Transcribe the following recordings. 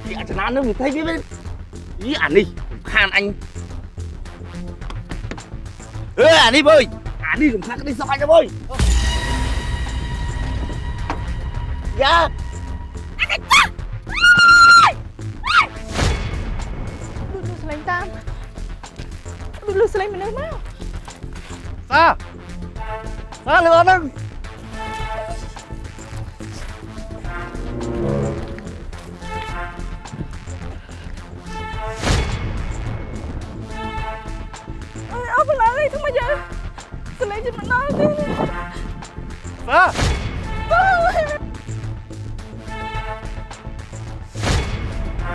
chị ăn chả nó mình thấy biết ý ảnh đi khan anh ảnh đi bơi ảnh đi đừng khan cái đi sao anh ra bơi dạ Dulu selain tam. Dulu selain mana mau? xa xa lừa đừng Apa lagi tu macam? Selain je mana tu? xa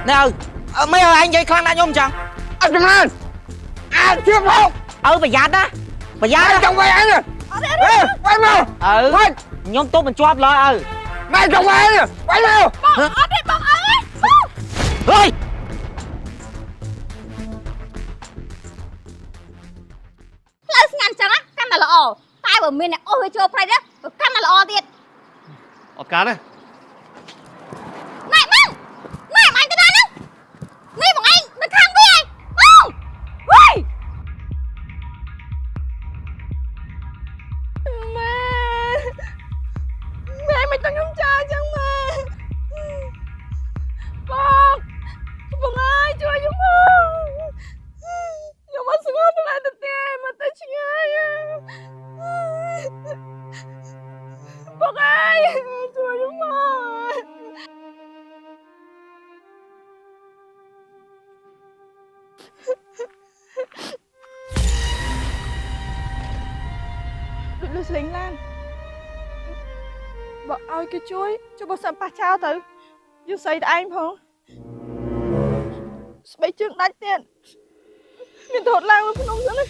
nè mấy ơi anh vậy khăn anh ôm chẳng anh đừng lên anh chưa không bà giặt á bà giặt anh á trong quay anh nè quay mau quay nhóm tốt mình chóp lo này trong quay anh nè quay mau Ở đây bông ơi! ơi ផ្លូវស្ងាត់ចឹងកាន់តែល្អតែបើមានអ្នកអូសវាចូលព្រៃទៅកាន់តែល្អទៀត អត់កានទេ ណែបងណែអញទៅដល់ហ្នឹងនេះបងឯងនៅខាងវាឯងបងវ៉ៃ Mẹ mày tao nhúng cha chẳng mà. Bông Bông ơiជួយខ្ញុំខ្ញុំអត់ស្ងប់ឡើយទៅទេមកទៅឆ្ងាយបងអើយជួយខ្ញុំដូចលុះស្លេងឡានបើឲ្យគេជួយបើសិនប៉ះចោលទៅយើងស្អីទៅឯងផងស្បែកជើងដាច់ទៀតមានទៅរត់ឡើងលើភ្នំសិនណា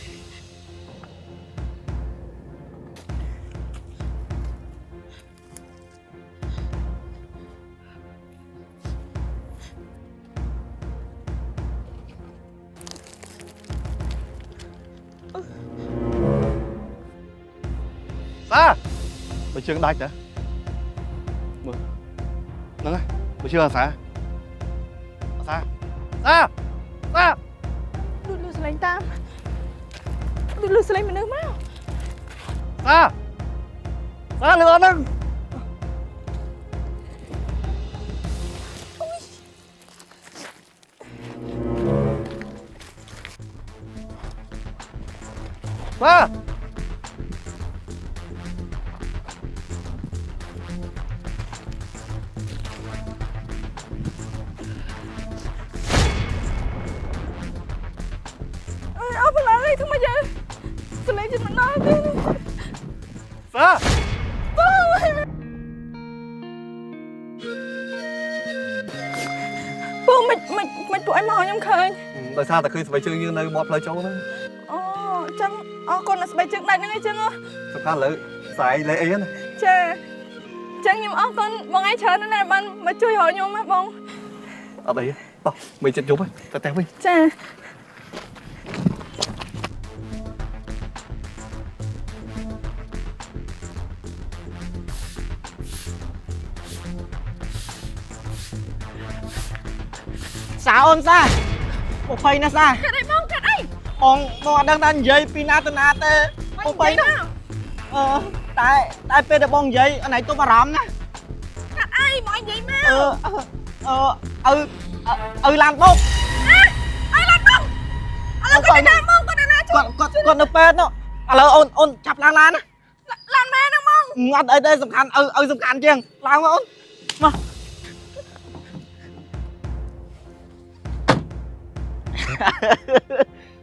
xaបើជើងដាច់ហ៎មើលហ្នឹងហើយបើជើងអាសាសាសាសា ដូចលុះស្លេងតាមដូចលុះស្លេងមនុស្សមក xa xa lừa đừng xa Apa lagi tu macam selain je mana tu xa ពូមិនពួកឯងមកខ្ញុំឃើញ ដោយសារតែឃើញស្បែកជើងយើងនៅមាត់ផ្លូវចូលហ្នឹង អូអញ្ចឹងអរគុណស្បែកជើងដាច់ហ្នឹងអញ្ចឹង សំខាន់លើស្អែកលេអីណា ចាអញ្ចឹងខ្ញុំអរគុណបងឯងច្រើនណាស់បានមកជួយរកខ្ញុំណាបង អត់អីតោះមើលចិត្តយប់ទៅតែវិញ ចា sao ôm xa một phây nó xa កាត់អីបងកាត់អី បងអត់ដឹងថានិយាយពីណាទៅណាទេពុកបីតែពេលដែលបងនិយាយអនឯងទុំអារម្មណ៍ណា កាត់អីមកនិយាយមក អឺឡានបុក អីឡានបងឥឡូវគាត់ណាបងគាត់ណាជួយ គាត់នៅពេទ្យនោះឥឡូវអូនចាប់ឡើងឡានណា ឡានមែនហ្នឹងបង អត់អីទេសំខាន់សំខាន់ជាងឡើងមកអូនមក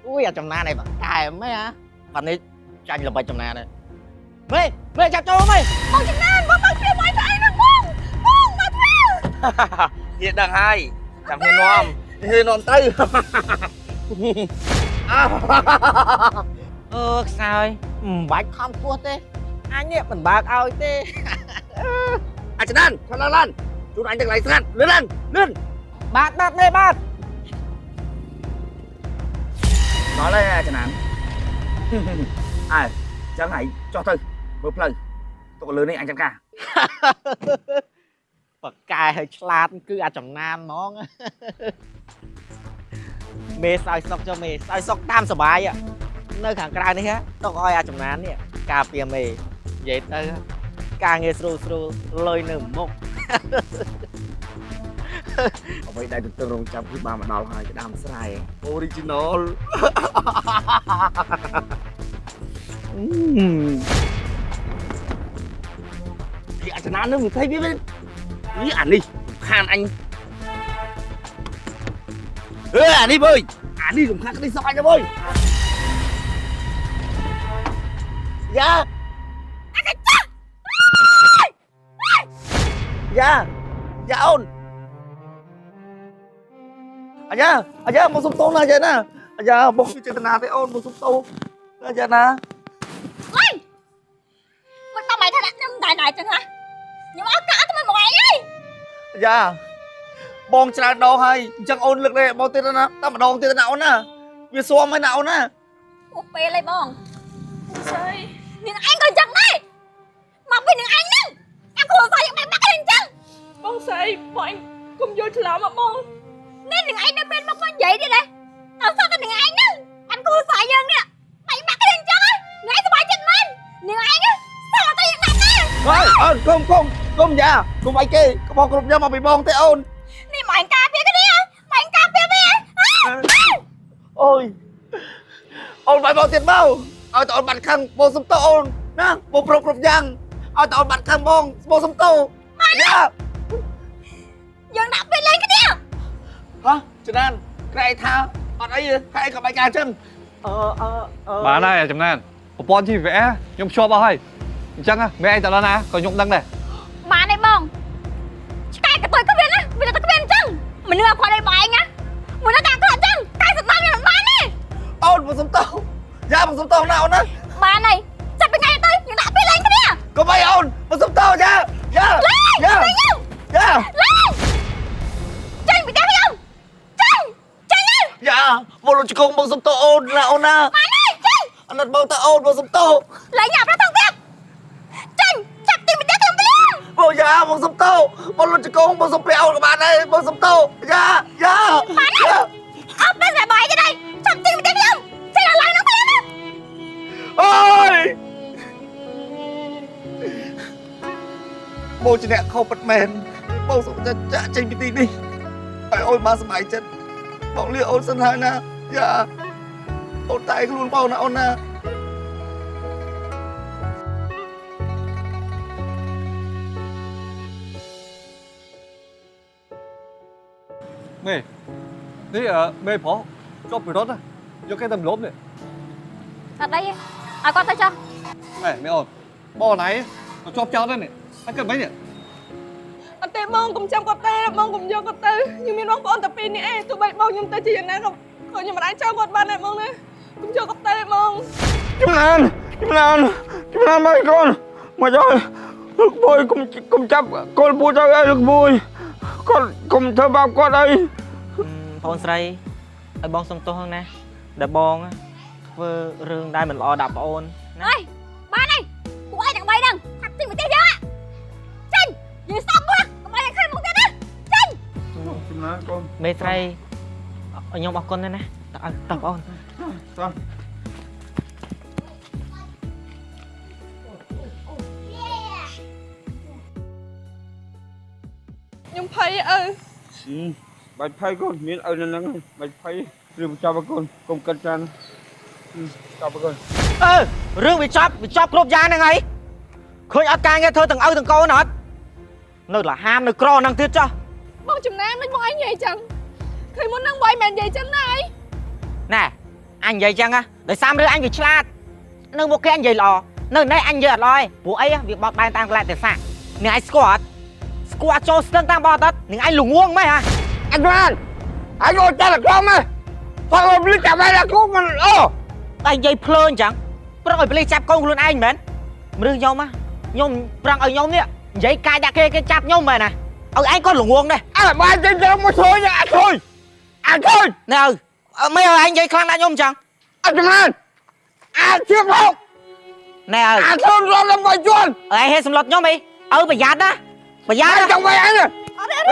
អូយអាចំណាននេះបាទតែមិនហ៎បាត់នេះចាញ់ល្បិចចំណាននេះមេចាប់ចូលមេ បងចំណានបងមកព្រាមមកទៅអីហ្នឹងបងមកព្រាម និយាយដឹងហើយចាំហ៊ាននាំទៅខ្សោយមិនបាច់ខំពោះទេអញនេះមិនបើកឲ្យទេ អាចណានខាងឡានជួនអញទាំងឡៃស្ងាត់លឿនលឿន បាទមេបាទ nói đây chẳng hạn ai chẳng hãy cho thôi bớt lời tôi còn lớn này anh chẳng cả បកកែឲ្យឆ្លាតគឺអាចចំណានហ្មងមេសើចសុកចុះមេសើចសុកតាមសុបាយនៅខាងក្រៅនេះទុកឲ្យអាចចំណាននេះការពារមេនិយាយទៅការងារស្រួលលុយនៅមុខអ្វីដែលទន្ទឹងរង់ចាំគឺបានមកដល់ហើយក្តាមស្រែ Original ពីអាចចំណាននឹង20វានេះអានេះខានអញអានេះវើយអានេះរំខានក្តីសុកអញទៅវើយយ៉ាយ៉ាអូនអាយ៉ាមកសុំតូនណាយ៉ាណាអាយ៉ាបងចេតនាទេអូនមកសុំតូនយ៉ាណា មិនដល់ម៉ែថាខ្ញុំតែចឹងហ៎ខ្ញុំអត់កាត់ទៅមកឯងអើយ យ៉ាបងច្រើនដងហើយអញ្ចឹងអូនលើកនេះបងទៀតណាតែម្ដងទៀតណាអូនណាវាស៊ាំហើយណាអូនណា អូពេលហើយបង ស្អី នាងឯងក៏ចឹងដែរមកពីនាងឯងហ្នឹងអាគ្រូសាយយ៉ាងម៉េចបាក់អីចឹង បងស្អីបងកុំយល់ច្រឡំមកបង នេះនាងឯងនៅពេលមកនិយាយទៀតដែរដល់សោះតែនាងឯងហ្នឹងអាគ្រូសាយយើងនេះបែកបាក់អីចឹងនាងឯងសុបាយចិត្តមែននាងឯងសោះតែយ៉ាងណាដែរ ហើយអូនគុំយ៉ាគុំអីគេក្បោះគ្រប់យកមកពីបងទេអូន នេះម៉ែការពារគ្នាម៉ែការពារវា អូយអូនបាយបងទៀតមកឲ្យតអូនបាត់ខឹងបងសុំតអូនណាបងប្រុសគ្រប់យ៉ាងឲ្យតអូនបាត់ខឹងបងសុំតយ៉ា យើងដាក់ពេលលេងគ្នា ហ៎ចំណានក្រែងថាអត់អីហេតុក៏បាយការចឹងបានហើយចំណានប្រព័ន្ធ GPS ខ្ញុំភ្ជាប់អស់ហើយអញ្ចឹងមេឯងទៅដល់ណាក៏ខ្ញុំដឹងដែរ បានទេបងឆ្កែកតុយក៏វាណាវាទៅវាអញ្ចឹងមនុស្សអត់គាត់ឯងបងណាមួយនៅតាមគាត់អញ្ចឹងកាយសត្វតាមខ្ញុំបានទេ អូនបងសុំតយ៉ាបងសុំតណាអូនណា បានហើយចាប់ពីថ្ងៃទៅយើងដាក់ពេលលេងគ្នា កុំអីអូនបងសុំតយ៉ាយ៉ាយ៉ាយ៉ា ឡើងចេញពីផ្ទះខ្ញុំចេញហើយ យ៉ាមកលុយជង្គង់បងសុំតអូនណាអូនណា បានហើយចេញ អាណិតបងតអូនបងសុំត ឡើងញ៉ាំប្រថងទៀតចេញចាប់ទីផ្ទះខ្ញុំទៅ បងយ៉ាបងសុំតបងលុយជង្គង់បងសុំព្រះអូនក៏បានដែរបងសុំតយ៉ាយ៉ា បានហើយអត់ទៅតែបាយទេដែរចាប់ទីផ្ទះខ្ញុំចេញឡើងនឹងពេលណា អូយបងជាអ្នកខុសពិតមែនបងសុំតែចាក់ចេញពីទីនេះឲ្យអូនបានសុបាយចិត្តបងលឺអូនសិនហើយណាយ៉ាអូនតែខ្លួនបងណាអូនណា មេនេះមេប្រុសជាប់ពីរត់យកគេទៅលប់នេះ អត់អីឲ្យគាត់ទៅចុះ ណែមេអូនបងណៃទៅជាប់ចោលទៅនេះហើយគិតមិននេះ អត់ទេបងកុំចាំគាត់ទេបងកុំយកគាត់ទៅខ្ញុំមានបងប្អូនតែពីរនាក់ឯងទោះបីបងខ្ញុំទៅជាយ៉ាងណាក៏ខ្ញុំមិនអាចចោលគាត់បានដែរបងណាកុំយកគាត់ទេបង ចំណានមកកូនមកចុះលោកបួយកុំចាប់កូនពូទៅអីលោកបួយគាត់កុំធ្វើបាបគាត់អី បងស្រីឲ្យបងសុំទោសហ្នឹងណាដែលបងធ្វើរឿងដែលមិនល្អដាក់ប្អូន អើយបានហើយពួកឯងទាំងបីហ្នឹងចាប់ទីផ្ទះយើងចេញយើងស្អប់គាត់កុំឲ្យឃើញមកទៀតណាចេញ ចំណានកូន មេស្រីខ្ញុំអរគុណណាស់ណាតើតើបង តោះ ខ្ញុំភ័យអើ បាច់ភ័យកូនមានឪនៅហ្នឹងបាច់ភ័យឬមកចាប់ឲ្យកូនកុំគិតច្រើនចាប់ឲ្យកូន រឿងវាចប់គ្រប់យ៉ាងហ្នឹងហើយឃើញអត់ការងារធ្វើទាំងឪទាំងកូនអត់នៅលហាមនៅក្រហ្នឹងទៀតចុះ បងចំណានមិនបងឯងនិយាយចឹងឃើញមុនហ្នឹងបងមិននិយាយចឹងណាអី ណែអញនិយាយចឹងណាដោយសាររឿងអញវាឆ្លាតនៅមុខគេអញនិយាយល្អនៅនេះអញនិយាយអត់ល្អឯងព្រោះអីវាបត់បែនតាមកន្លែងទេសានាងឯងស្គាល់អត់ចូលស្ទឹងតាមបត់អត់នាងឯងល្ងងមែនហ៎ anh Loan anh ngồi chơi là con ấy thôi ôm lấy chạm đây là con mình ô តែនិយាយភ្លើអញ្ចឹងប្រឹងឲ្យប៉ូលីសចាប់កូនខ្លួនឯងមែនរឿងខ្ញុំខ្ញុំប្រឹងឲ្យខ្ញុំនេះនិយាយកាយដាក់គេចាប់ខ្ញុំមែនណាឲ្យឯងក៏ល្ងងដែរ anh là ba trên chơi một thôi nha anh thôi ណែមិនឲ្យឯងនិយាយខ្លាំងដាក់ខ្ញុំអញ្ចឹង anh Loan anh chưa không ណែ anh không lo làm bài chuồn ឯងហេតុសម្លុតខ្ញុំអី ប្រយ័ត្នណាប្រយ័ត្ន Mày chồng mày anh à?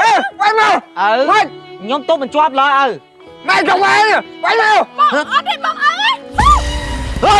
Ê, quay mau! ឪខ្ញុំទុំបញ្ជាប់ឡើយឪ Mày chồng mày anh à? Quay mau! អត់ទេបងអើយ ហេ